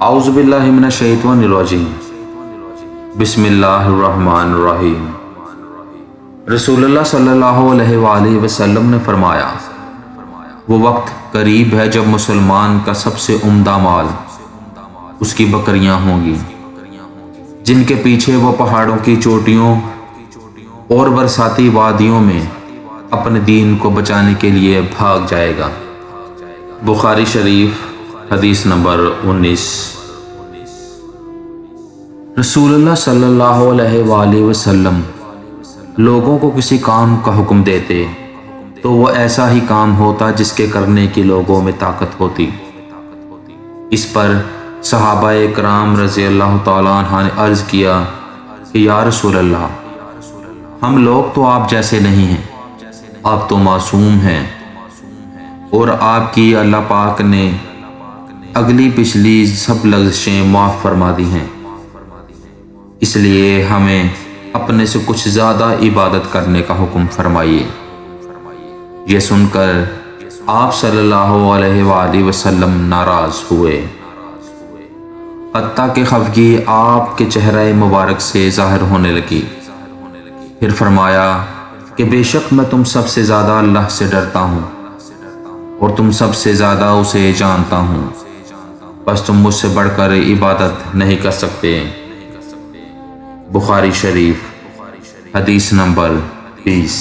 اعوذ باللہ من الشیطان الرجیم بسم اللہ الرحمن الرحیم۔ رسول اللہ صلی اللہ علیہ وآلہ وسلم نے فرمایا، وہ وقت قریب ہے جب مسلمان کا سب سے عمدہ مال اس کی بکریاں ہوں گی، جن کے پیچھے وہ پہاڑوں کی چوٹیوں اور برساتی وادیوں میں اپنے دین کو بچانے کے لیے بھاگ جائے گا۔ بخاری شریف حدیث نمبر 19۔ رسول اللہ صلی اللہ علیہ وآلہ وسلم لوگوں کو کسی کام کا حکم دیتے تو وہ ایسا ہی کام ہوتا جس کے کرنے کی لوگوں میں طاقت ہوتی۔ اس پر صحابہ اکرام رضی اللہ تعالیٰ عنہ نے عرض کیا کہ یا رسول اللہ، ہم لوگ تو آپ جیسے نہیں ہیں، آپ تو معصوم ہیں اور آپ کی اللہ پاک نے اگلی پچھلی سب لغزشیں معاف فرما دی ہیں، اس لیے ہمیں اپنے سے کچھ زیادہ عبادت کرنے کا حکم فرمائیے۔ یہ سن کر آپ صلی اللہ علیہ وآلہ وسلم ناراض ہوئے، حتیٰ کہ خفگی آپ کے چہرہ مبارک سے ظاہر ہونے لگی۔ پھر فرمایا کہ بے شک میں تم سب سے زیادہ اللہ سے ڈرتا ہوں اور تم سب سے زیادہ اسے جانتا ہوں، بس تم مجھ سے بڑھ کر عبادت نہیں کر سکتے۔ بخاری شریف حدیث نمبر 20۔